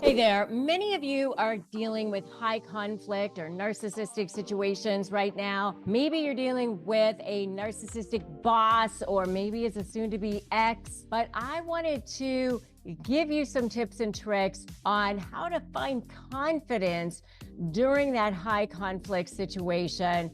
Hey there. Many of you are dealing with high conflict or narcissistic situations right now. Maybe you're dealing with a narcissistic boss, or maybe it's a soon to be ex. But I wanted to give you some tips and tricks on how to find confidence during that high conflict situation.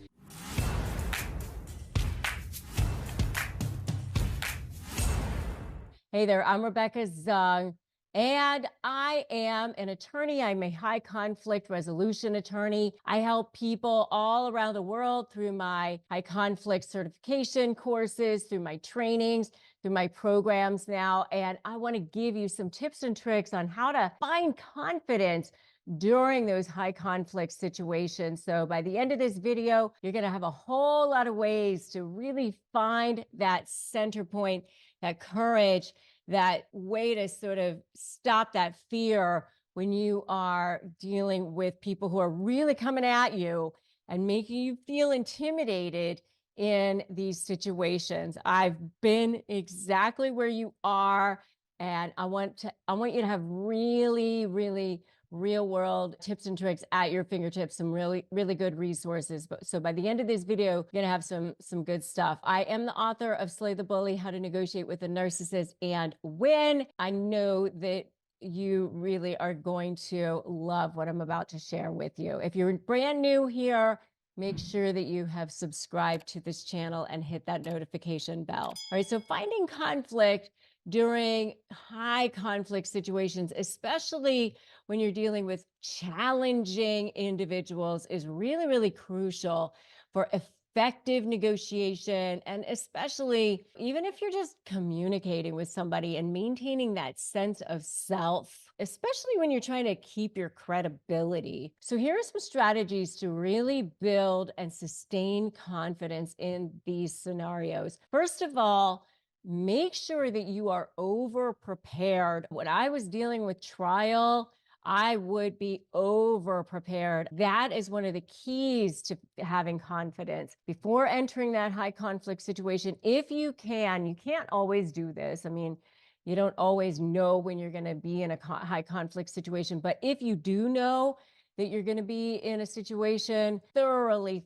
Hey there, I'm Rebecca Zung, and I am an attorney. I'm a high conflict resolution attorney. I help people all around the world through my high conflict certification courses, through my trainings, through my programs now. And I want to give you some tips and tricks on how to find confidence during those high conflict situations. So by the end of this video, you're going to have a whole lot of ways to really find that center point, that courage, that way to sort of stop that fear when you are dealing with people who are really coming at you and making you feel intimidated in these situations. I've been exactly where you are, and I want you to have really real world tips and tricks at your fingertips, some really good resources. But so by the end of this video, you're gonna have some good stuff. I am the author of Slay the Bully: How to Negotiate with a Narcissist and Win. I know that you really are going to love what I'm about to share with you. If you're brand new here, make sure that you have subscribed to this channel and hit that notification bell. All right, so finding conflict during high conflict situations, especially when you're dealing with challenging individuals, is really crucial for effective negotiation. And especially even if you're just communicating with somebody and maintaining that sense of self, especially when you're trying to keep your credibility. So here are some strategies to really build and sustain confidence in these scenarios. First of all, make sure that you are over prepared. When I was dealing with trial, I would be over prepared. That is one of the keys to having confidence before entering that high conflict situation. If you can't always do this. I mean, you don't always know when you're going to be in a high conflict situation, but if you do know that you're going to be in a situation, thoroughly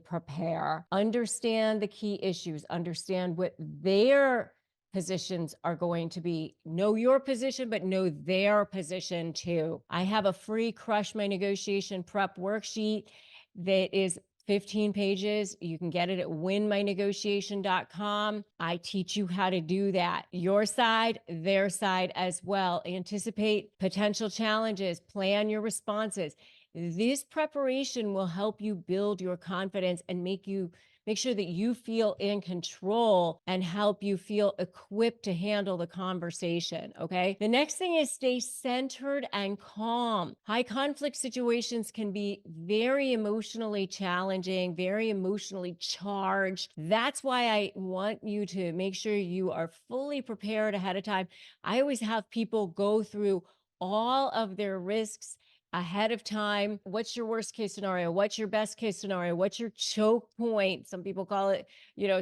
prepare. Understand the key issues, understand what their positions are going to be. Know your position, but know their position too. I have a free Crush My Negotiation Prep worksheet that is 15 pages. You can get it at winmynegotiation.com. I teach you how to do that. Your side, their side as well. Anticipate potential challenges, plan your responses. This preparation will help you build your confidence and make sure that you feel in control and help you feel equipped to handle the conversation. Okay. The next thing is stay centered and calm. High conflict situations can be very emotionally challenging, very emotionally charged. That's why I want you to make sure you are fully prepared ahead of time. I always have people go through all of their risks ahead of time. What's your worst case scenario? What's your best case scenario? What's your choke point? Some people call it,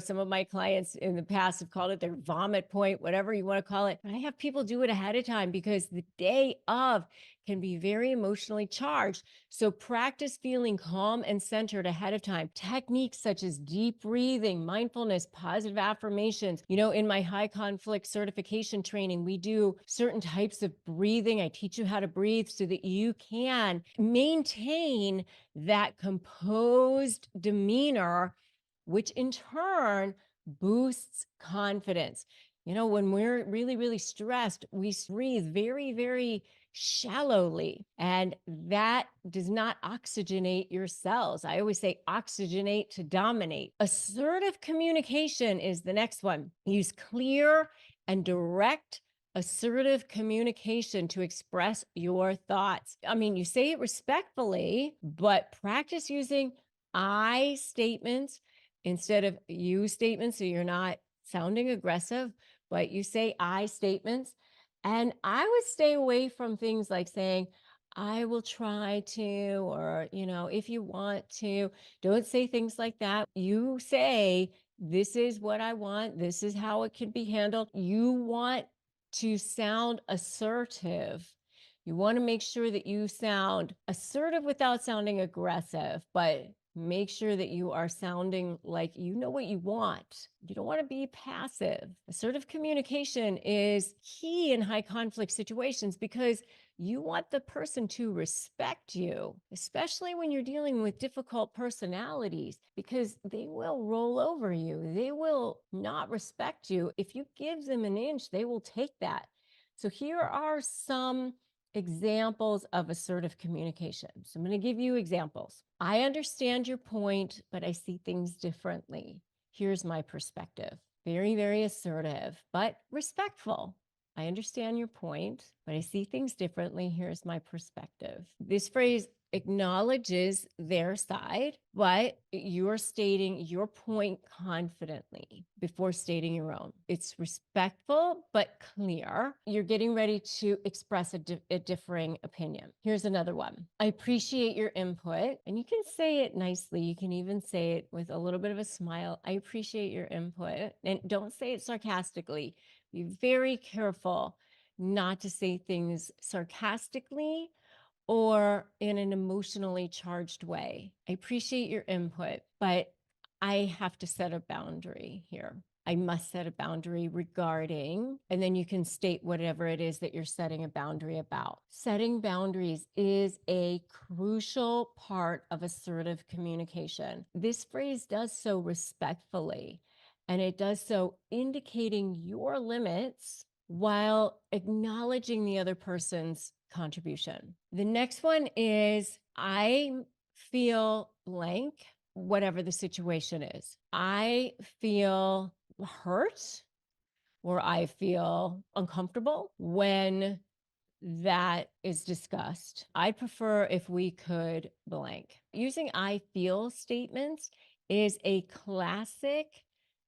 some of my clients in the past have called it their vomit point, whatever you want to call it. I have people do it ahead of time because the day of can be very emotionally charged. So practice feeling calm and centered ahead of time. Techniques such as deep breathing, mindfulness, positive affirmations. In my high conflict certification training, we do certain types of breathing. I teach you how to breathe so that you can maintain that composed demeanor, which in turn boosts confidence. When we're really stressed, we breathe very shallowly, and that does not oxygenate your cells. I always say oxygenate to dominate. Assertive communication is the next one. Use clear and direct assertive communication to express your thoughts. I mean, you say it respectfully, but practice using I statements instead of you statements, so you're not sounding aggressive, but you say I statements. And I would stay away from things like saying, I will try to, or, if you want to. Don't say things like that. You say, this is what I want. This is how it can be handled. You want to sound assertive. You want to make sure that you sound assertive without sounding aggressive, but make sure that you are sounding like you know what you want. You don't want to be passive. Assertive communication is key in high conflict situations because you want the person to respect you, especially when you're dealing with difficult personalities, because they will roll over you. They will not respect you. If you give them an inch, they will take that. So here are some examples of assertive communication. So I'm going to give you examples. I understand your point, but I see things differently. Here's my perspective. Very, very assertive, but respectful. I understand your point, but I see things differently. Here's my perspective. This phrase acknowledges their side, but you're stating your point confidently before stating your own. It's respectful, but clear. You're getting ready to express a differing opinion. Here's another one. I appreciate your input. And you can say it nicely. You can even say it with a little bit of a smile. I appreciate your input. And don't say it sarcastically. Be very careful not to say things sarcastically or in an emotionally charged way. I appreciate your input, but I have to set a boundary here. I must set a boundary regarding, and then you can state whatever it is that you're setting a boundary about. Setting boundaries is a crucial part of assertive communication. This phrase does so respectfully, and it does so indicating your limits while acknowledging the other person's contribution. The next one is I feel blank, whatever the situation is. I feel hurt or I feel uncomfortable when that is discussed. I'd prefer if we could blank. Using I feel statements is a classic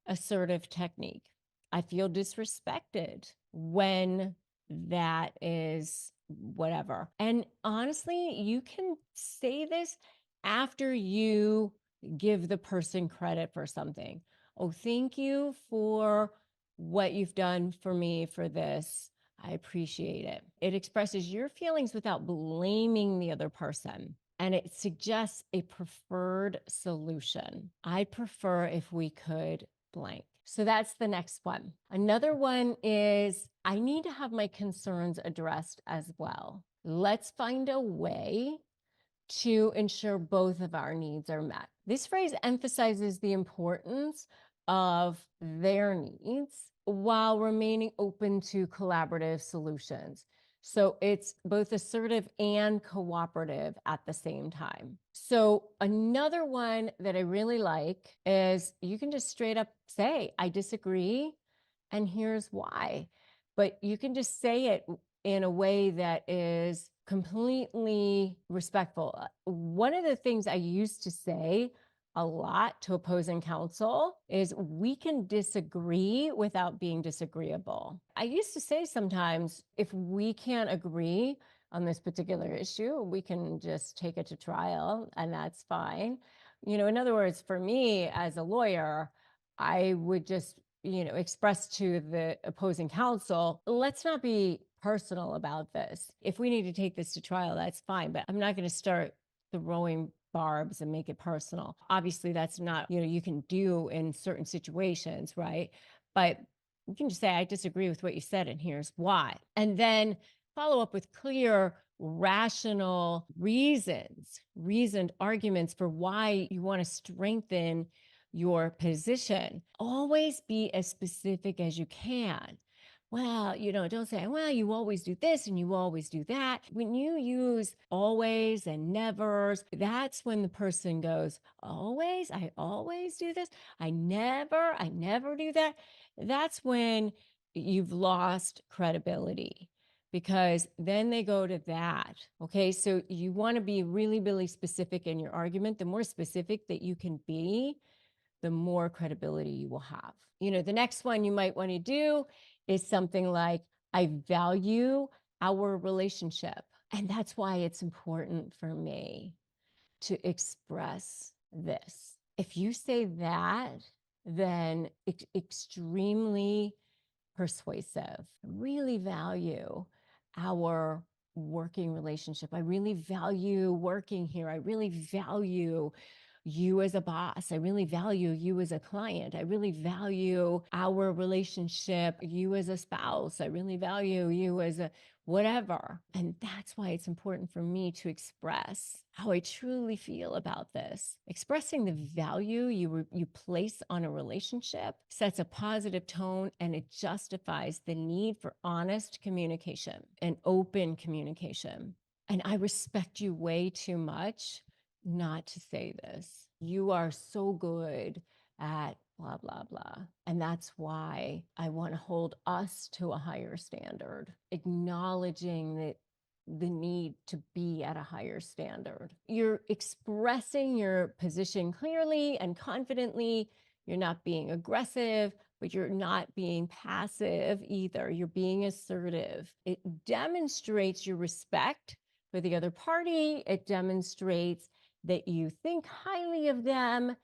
assertive technique. I feel disrespected when that is whatever. And honestly, you can say this after you give the person credit for something. Oh, thank you for what you've done for me for this. I appreciate it. It expresses your feelings without blaming the other person. And it suggests a preferred solution. I'd prefer if we could blank. So that's the next one. Another one is I need to have my concerns addressed as well. Let's find a way to ensure both of our needs are met. This phrase emphasizes the importance of their needs while remaining open to collaborative solutions. So it's both assertive and cooperative at the same time. So another one that I really like is you can just straight up say, I disagree, and here's why. But you can just say it in a way that is completely respectful. One of the things I used to say a lot to opposing counsel is we can disagree without being disagreeable. I used to say sometimes if we can't agree on this particular issue, we can just take it to trial and that's fine. In other words, for me as a lawyer, I would just express to the opposing counsel, let's not be personal about this. If we need to take this to trial, that's fine, but I'm not going to start throwing barbs and make it personal. Obviously, that's not, you can do in certain situations, right? But you can just say, I disagree with what you said, and here's why. And then follow up with clear, rational reasoned arguments for why you want to strengthen your position. Always be as specific as you can. Well, don't say, well, you always do this and you always do that. When you use always and nevers, that's when the person goes, always, I always do this. I never do that. That's when you've lost credibility because then they go to that. Okay. So you want to be really, really specific in your argument. The more specific that you can be, the more credibility you will have. The next one you might want to do is something like, I value our relationship. And that's why it's important for me to express this. If you say that, then it's extremely persuasive. Really value our working relationship. I really value working here. I really value you as a boss. I really value you as a client. I really value our relationship, you as a spouse. I really value you as a whatever. And that's why it's important for me to express how I truly feel about this. Expressing the value you place on a relationship sets a positive tone, and it justifies the need for honest communication and open communication. And I respect you way too much not to say this. You are so good at blah, blah, blah. And that's why I want to hold us to a higher standard, acknowledging that the need to be at a higher standard. You're expressing your position clearly and confidently. You're not being aggressive, but you're not being passive either. You're being assertive. It demonstrates your respect for the other party. It demonstrates that you think highly of them.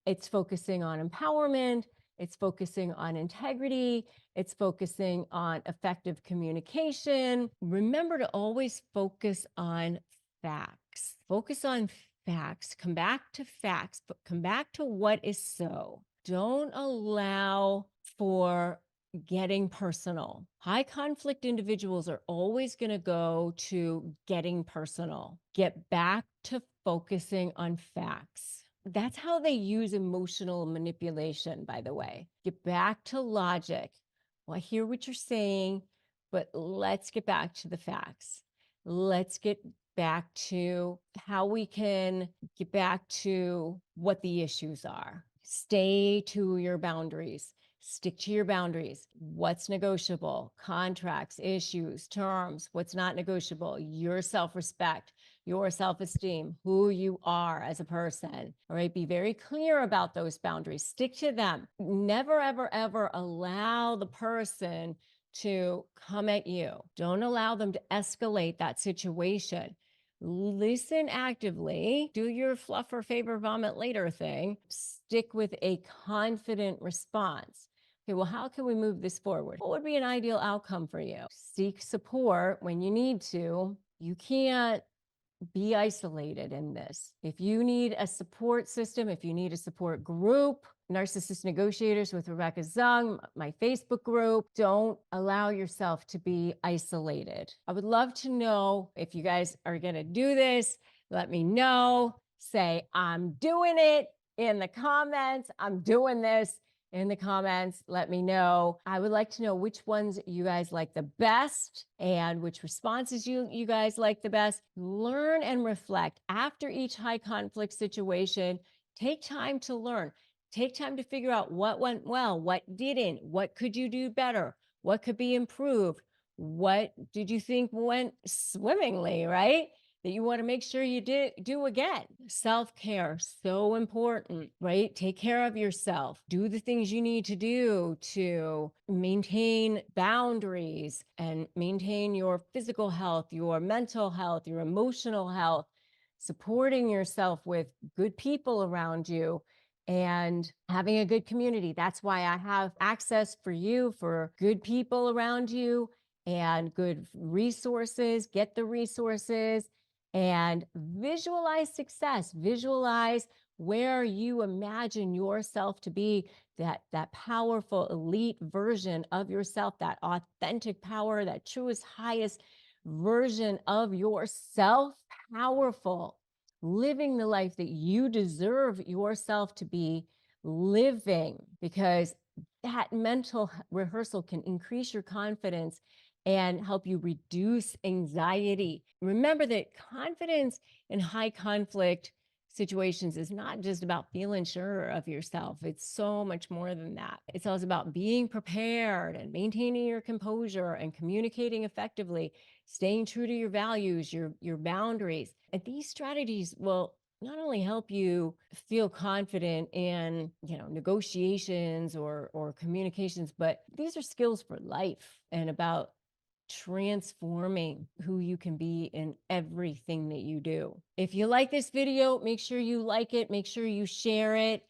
It's focusing on empowerment. It's focusing on integrity. It's focusing on effective communication. Remember to always focus on facts. Focus on facts. Come back to facts, but come back to what is so. Don't allow for getting personal. High conflict individuals are always going to go to getting personal. Get back to focusing on facts. That's how they use emotional manipulation, by the way. Get back to logic. Well, I hear what you're saying, but let's get back to the facts. Let's get back to how we can get back to what the issues are. Stay to your boundaries. Stick to your boundaries. What's negotiable? Contracts, issues, terms. What's not negotiable? Your self-respect, your self-esteem, who you are as a person. All right. Be very clear about those boundaries. Stick to them. Never, ever, ever allow the person to come at you. Don't allow them to escalate that situation. Listen actively, do your fluff or favor vomit later thing, stick with a confident response. Okay, well, how can we move this forward? What would be an ideal outcome for you? Seek support when you need to. You can't be isolated in this. If you need a support system, if you need a support group, Narcissist Negotiators with Rebecca Zung, my Facebook group, don't allow yourself to be isolated. I would love to know if you guys are going to do this. Let me know. Say, I'm doing it in the comments. I'm doing this in the comments. Let me know. I would like to know which ones you guys like the best and which responses you guys like the best. Learn and reflect after each high conflict situation. Take time to learn. Take time to figure out what went well, what didn't, what could you do better, what could be improved, what did you think went swimmingly, right? That you want to make sure you do again. Self-care, so important, right? Take care of yourself. Do the things you need to do to maintain boundaries and maintain your physical health, your mental health, your emotional health, supporting yourself with good people around you and having a good community. That's why I have access for you, for good people around you and good resources. Get the resources and visualize success. Visualize where you imagine yourself to be, that powerful elite version of yourself, that authentic power, that truest, highest version of yourself, powerful, living the life that you deserve yourself to be living, because that mental rehearsal can increase your confidence and help you reduce anxiety. Remember that confidence in high conflict situations is not just about feeling sure of yourself. It's so much more than that. It's also about being prepared and maintaining your composure and communicating effectively, staying true to your values, your boundaries. And these strategies will not only help you feel confident in, negotiations or communications, but these are skills for life and about transforming who you can be in everything that you do. If you like this video, make sure you like it, make sure you share it.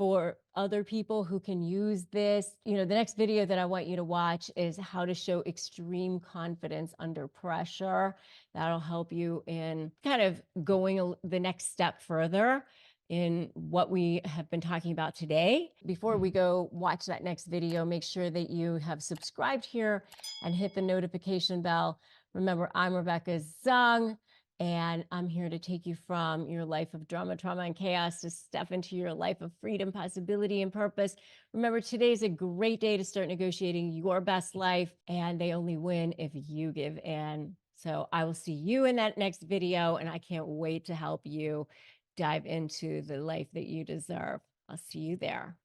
for other people who can use this. The next video that I want you to watch is how to show extreme confidence under pressure. That'll help you in kind of going the next step further in what we have been talking about today. Before we go watch that next video, make sure that you have subscribed here and hit the notification bell. Remember, I'm Rebecca Zung, and I'm here to take you from your life of drama, trauma, and chaos to step into your life of freedom, possibility, and purpose. Remember, today's a great day to start negotiating your best life, and they only win if you give in. So I will see you in that next video, and I can't wait to help you dive into the life that you deserve. I'll see you there.